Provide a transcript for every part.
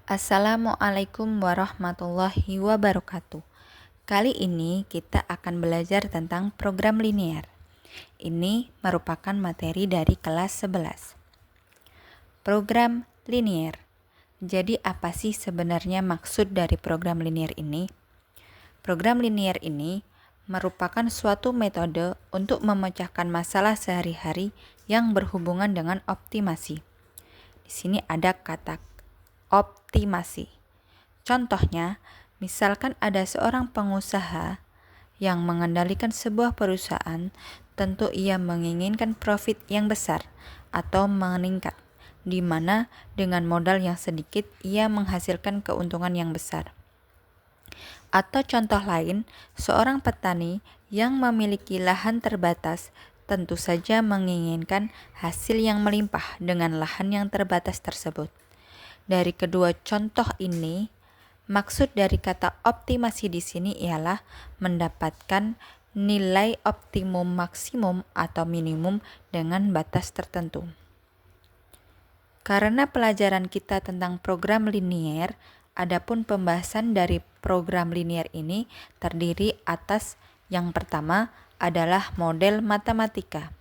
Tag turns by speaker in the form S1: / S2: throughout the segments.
S1: Assalamualaikum warahmatullahi wabarakatuh. Kali ini kita akan belajar tentang program linear. Ini merupakan materi dari kelas 11. Program linear. Jadi apa sih sebenarnya maksud dari program linear ini? Program linear ini merupakan suatu metode untuk memecahkan masalah sehari-hari yang berhubungan dengan optimasi. Di sini ada kata optimasi. Contohnya, misalkan ada seorang pengusaha yang mengendalikan sebuah perusahaan, tentu ia menginginkan profit yang besar atau meningkat, di mana dengan modal yang sedikit ia menghasilkan keuntungan yang besar. Atau contoh lain, seorang petani yang memiliki lahan terbatas tentu saja menginginkan hasil yang melimpah dengan lahan yang terbatas tersebut. Dari kedua contoh ini, maksud dari kata optimasi di sini ialah mendapatkan nilai optimum maksimum atau minimum dengan batas tertentu. Karena pelajaran kita tentang program linear, adapun pembahasan dari program linear ini terdiri atas yang pertama adalah model matematika.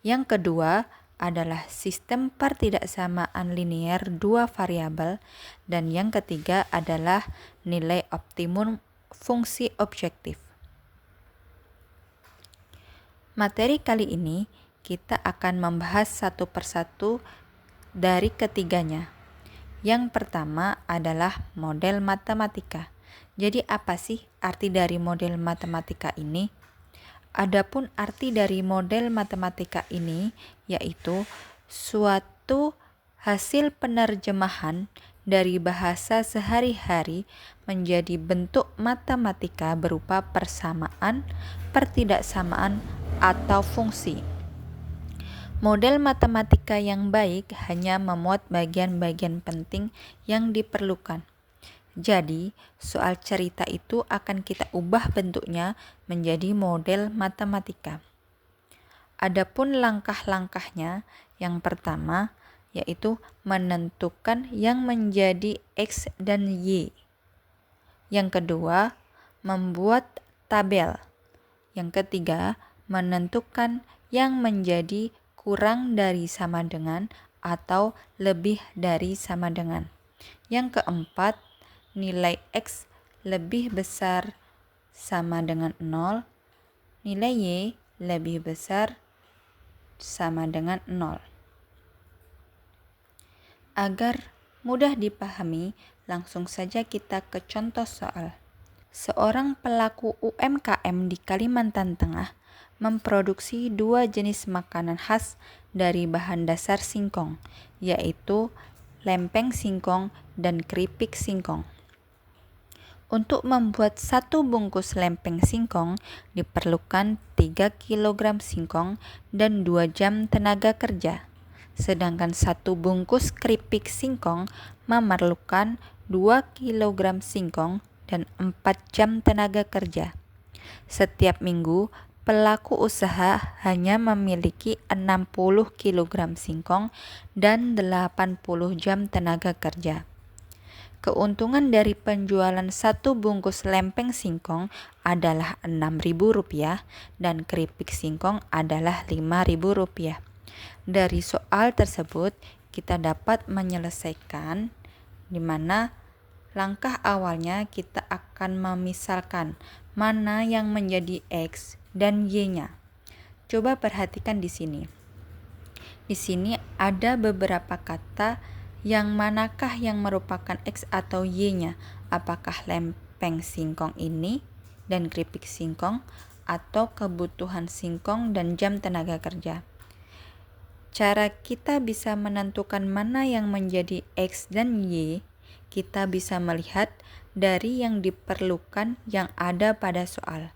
S1: Yang kedua adalah sistem pertidaksamaan linear dua variabel, dan yang ketiga adalah nilai optimum fungsi objektif. Materi kali ini kita akan membahas satu persatu dari ketiganya. Yang pertama adalah model matematika. Jadi apa sih arti dari model matematika ini? Adapun arti dari model matematika ini yaitu suatu hasil penerjemahan dari bahasa sehari-hari menjadi bentuk matematika berupa persamaan, pertidaksamaan, atau fungsi. Model matematika yang baik hanya memuat bagian-bagian penting yang diperlukan. Jadi, soal cerita itu akan kita ubah bentuknya menjadi model matematika. Adapun langkah-langkahnya, yang pertama yaitu menentukan yang menjadi X dan Y. Yang kedua, membuat tabel. Yang ketiga, menentukan yang menjadi kurang dari sama dengan atau lebih dari sama dengan. Yang keempat, nilai X lebih besar sama dengan 0, nilai Y lebih besar sama dengan 0. Agar mudah dipahami, langsung saja kita ke contoh soal. Seorang pelaku UMKM di Kalimantan Tengah memproduksi dua jenis makanan khas dari bahan dasar singkong, yaitu lempeng singkong dan keripik singkong. Untuk membuat satu bungkus lempeng singkong diperlukan 3 kg singkong dan 2 jam tenaga kerja. Sedangkan satu bungkus keripik singkong memerlukan 2 kg singkong dan 4 jam tenaga kerja. Setiap minggu, pelaku usaha hanya memiliki 60 kg singkong dan 80 jam tenaga kerja. Keuntungan dari penjualan satu bungkus lempeng singkong adalah Rp6.000 dan keripik singkong adalah Rp5.000. Dari soal tersebut, kita dapat menyelesaikan di mana langkah awalnya kita akan memisalkan mana yang menjadi X dan Y-nya. Coba perhatikan di sini. Di sini ada beberapa kata yang manakah yang merupakan X atau Y-nya? Apakah lempeng singkong ini dan keripik singkong atau kebutuhan singkong dan jam tenaga kerja? Cara kita bisa menentukan mana yang menjadi X dan Y, kita bisa melihat dari yang diperlukan yang ada pada soal.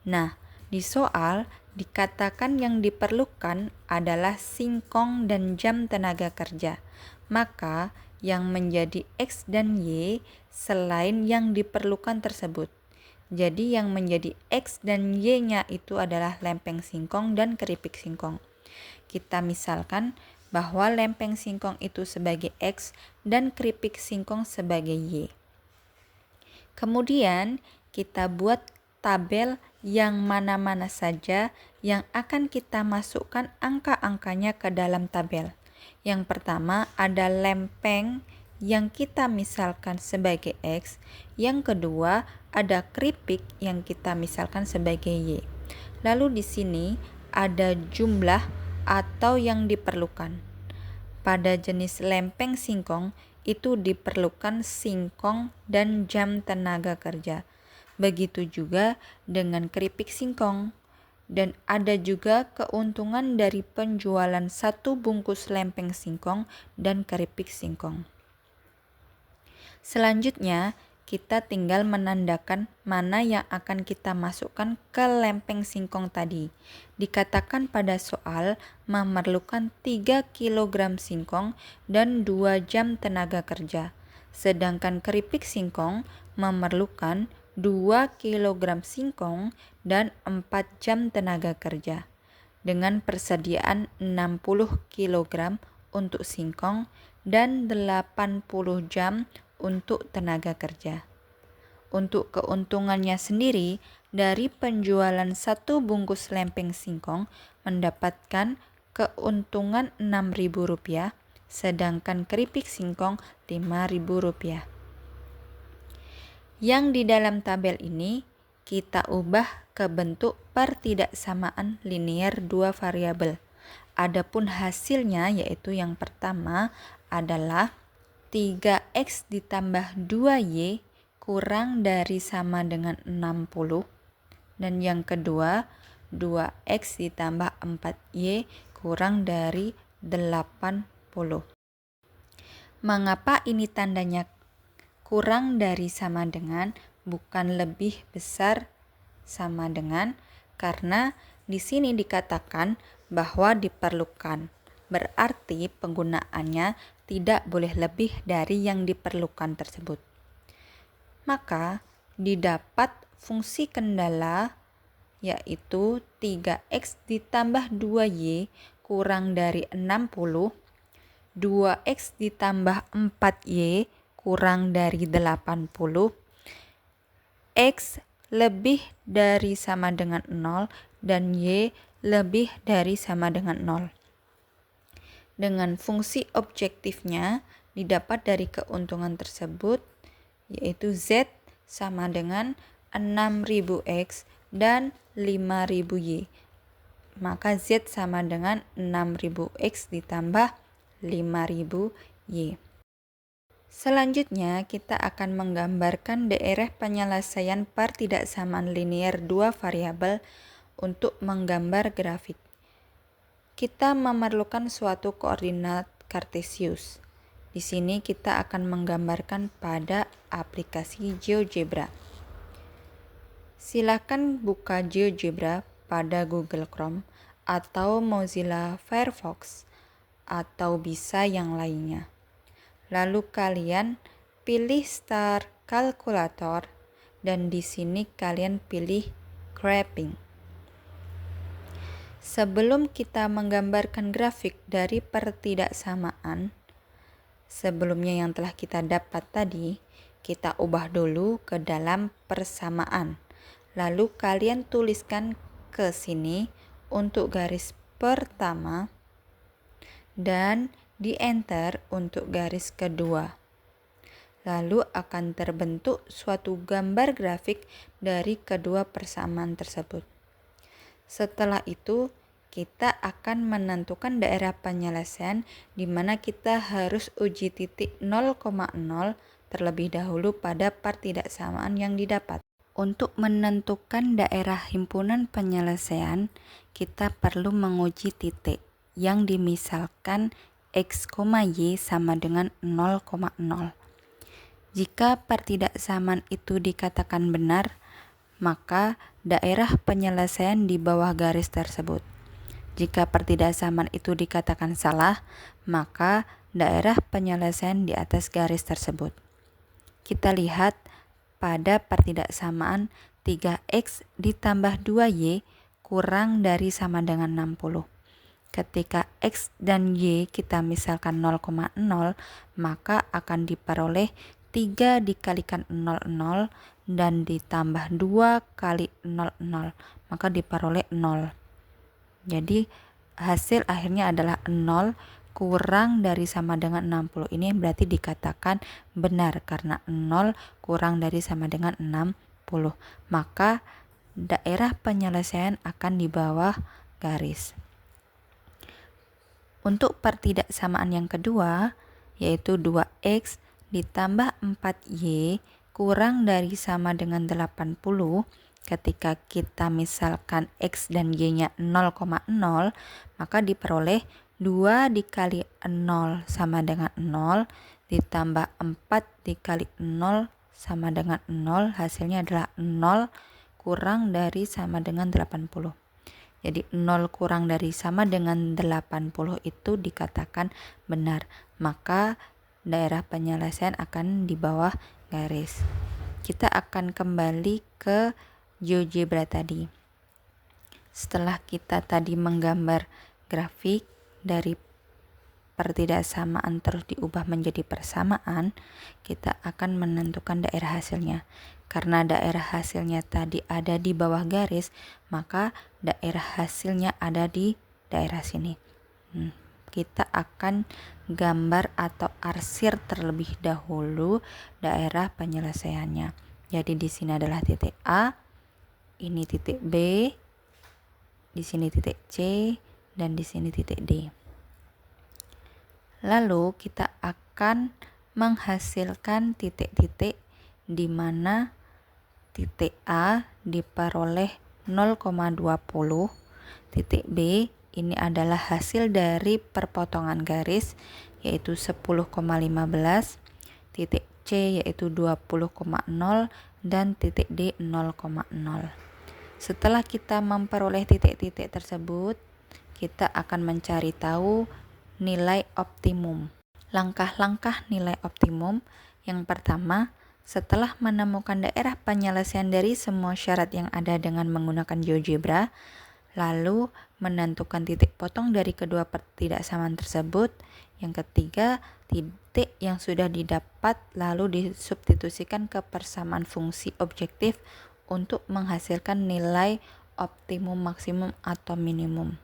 S1: Nah, di soal dikatakan yang diperlukan adalah singkong dan jam tenaga kerja. Maka yang menjadi X dan Y selain yang diperlukan tersebut. Jadi yang menjadi X dan Y-nya itu adalah lempeng singkong dan keripik singkong. Kita misalkan bahwa lempeng singkong itu sebagai X dan keripik singkong sebagai Y. Kemudian kita buat tabel yang mana-mana saja yang akan kita masukkan angka-angkanya ke dalam tabel. Yang pertama ada lempeng yang kita misalkan sebagai X. Yang kedua ada keripik yang kita misalkan sebagai Y. Lalu di sini ada jumlah atau yang diperlukan. Pada jenis lempeng singkong itu diperlukan singkong dan jam tenaga kerja. Begitu juga dengan keripik singkong. Dan ada juga keuntungan dari penjualan 1 bungkus lempeng singkong dan keripik singkong. Selanjutnya, kita tinggal menandakan mana yang akan kita masukkan ke lempeng singkong tadi. Dikatakan pada soal memerlukan 3 kg singkong dan 2 jam tenaga kerja. Sedangkan keripik singkong memerlukan 2 kg singkong dan 4 jam tenaga kerja. Dengan persediaan 60 kg untuk singkong dan 80 jam untuk tenaga kerja. Untuk keuntungannya sendiri, dari penjualan 1 bungkus lempeng singkong mendapatkan keuntungan Rp6.000, sedangkan keripik singkong Rp5.000. Yang di dalam tabel ini kita ubah ke bentuk pertidaksamaan linear 2 variabel. Adapun hasilnya yaitu yang pertama adalah 3X ditambah 2Y kurang dari sama dengan 60. Dan yang kedua, 2X ditambah 4Y kurang dari 80. Mengapa ini tandanya kurang dari sama dengan, bukan lebih besar sama dengan? Karena di sini dikatakan bahwa diperlukan. Berarti penggunaannya tidak boleh lebih dari yang diperlukan tersebut. Maka didapat fungsi kendala yaitu 3X ditambah 2Y kurang dari 60, 2X ditambah 4Y kurang dari 80, X lebih dari sama dengan 0, dan Y lebih dari sama dengan 0. Dengan fungsi objektifnya didapat dari keuntungan tersebut, yaitu Z sama dengan 6.000X dan 5.000Y. Maka Z sama dengan 6.000X ditambah 5.000Y. Selanjutnya kita akan menggambarkan daerah penyelesaian pertidaksamaan linear 2 variabel untuk menggambar grafik. Kita memerlukan suatu koordinat kartesius. Di sini kita akan menggambarkan pada aplikasi GeoGebra. Silakan buka GeoGebra pada Google Chrome atau Mozilla Firefox atau bisa yang lainnya. Lalu kalian pilih Start Calculator dan di sini kalian pilih Graphing. Sebelum kita menggambarkan grafik dari pertidaksamaan, sebelumnya yang telah kita dapat tadi, kita ubah dulu ke dalam persamaan. Lalu kalian tuliskan ke sini untuk garis pertama dan di enter untuk garis kedua. Lalu akan terbentuk suatu gambar grafik dari kedua persamaan tersebut. Setelah itu, kita akan menentukan daerah penyelesaian di mana kita harus uji titik 0,0 terlebih dahulu pada pertidaksamaan yang didapat. Untuk menentukan daerah himpunan penyelesaian, kita perlu menguji titik yang dimisalkan X, Y sama dengan 0,0. Jika pertidaksamaan itu dikatakan benar, maka daerah penyelesaian di bawah garis tersebut. Jika pertidaksamaan itu dikatakan salah, maka daerah penyelesaian di atas garis tersebut. Kita lihat pada pertidaksamaan 3X ditambah 2Y kurang dari sama dengan 60. ketika X dan Y kita misalkan 0,0, maka akan diperoleh 3 dikalikan 00 dan ditambah 2 kali 00, maka diperoleh 0. Jadi hasil akhirnya adalah 0 kurang dari sama dengan 60. Ini berarti dikatakan benar karena 0 kurang dari sama dengan 60. Maka daerah penyelesaian akan di bawah garis. Untuk pertidaksamaan yang kedua, yaitu 2x ditambah 4y kurang dari sama dengan 80, ketika kita misalkan x dan y-nya 0,0, maka diperoleh 2 dikali 0 sama dengan 0, ditambah 4 dikali 0 sama dengan 0, hasilnya adalah 0 kurang dari sama dengan 80. Jadi 0 kurang dari sama dengan 80 itu dikatakan benar. Maka daerah penyelesaian akan di bawah garis. Kita akan kembali ke GeoGebra tadi. Setelah kita tadi menggambar grafik dari pertidaksamaan terus diubah menjadi persamaan, kita akan menentukan daerah hasilnya. Karena daerah hasilnya tadi ada di bawah garis, maka daerah hasilnya ada di daerah sini. Kita akan gambar atau arsir terlebih dahulu daerah penyelesaiannya. Jadi di sini adalah titik A, ini titik B, di sini titik C, dan di sini titik D. Lalu kita akan menghasilkan titik-titik di mana titik A diperoleh 0,20, titik B ini adalah hasil dari perpotongan garis yaitu 10,15, titik C yaitu 20,0 dan titik D 0,0. Setelah kita memperoleh titik-titik tersebut, kita akan mencari tahu nilai optimum. Langkah-langkah nilai optimum. Yang pertama, setelah menemukan daerah penyelesaian dari semua syarat yang ada dengan menggunakan GeoGebra, lalu menentukan titik potong dari kedua pertidaksamaan tersebut. Yang ketiga, titik yang sudah didapat lalu disubstitusikan ke persamaan fungsi objektif untuk menghasilkan nilai optimum, maksimum, atau minimum.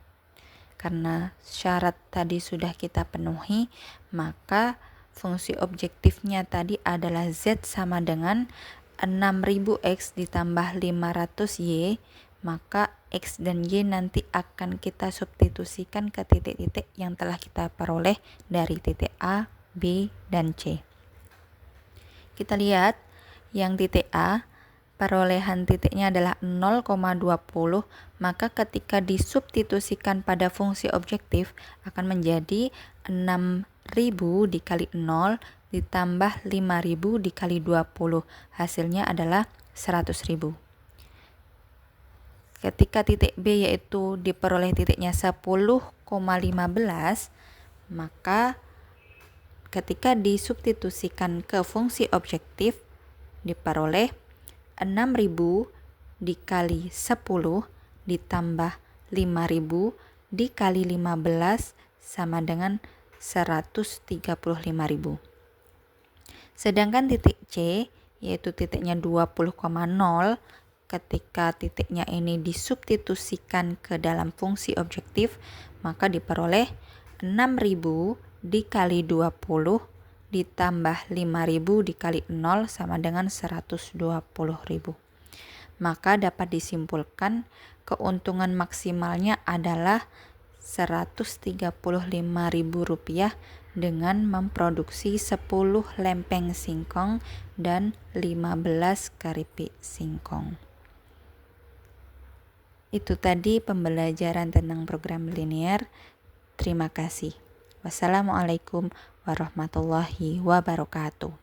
S1: Karena syarat tadi sudah kita penuhi, maka fungsi objektifnya tadi adalah Z sama dengan 6000X ditambah 500Y, maka X dan Y nanti akan kita substitusikan ke titik-titik yang telah kita peroleh dari titik A, B, dan C. Kita lihat yang titik A, perolehan titiknya adalah 0,20, maka ketika disubstitusikan pada fungsi objektif akan menjadi 6000 dikali 0 ditambah 5000 dikali 20, hasilnya adalah 100.000. Ketika titik B yaitu diperoleh titiknya 10,15, maka ketika disubstitusikan ke fungsi objektif diperoleh 6000 dikali 10 ditambah 5000 dikali 15 sama dengan 135.000. Sedangkan titik C yaitu titiknya 20,0, ketika titiknya ini disubstitusikan ke dalam fungsi objektif, maka diperoleh 6000 dikali 20 ditambah 5000 dikali 0 sama dengan 120.000. Maka dapat disimpulkan keuntungan maksimalnya adalah Rp135.000 dengan memproduksi 10 lempeng singkong dan 15 keripik singkong. Itu tadi pembelajaran tentang program linear. Terima kasih. Wassalamualaikum warahmatullahi wabarakatuh.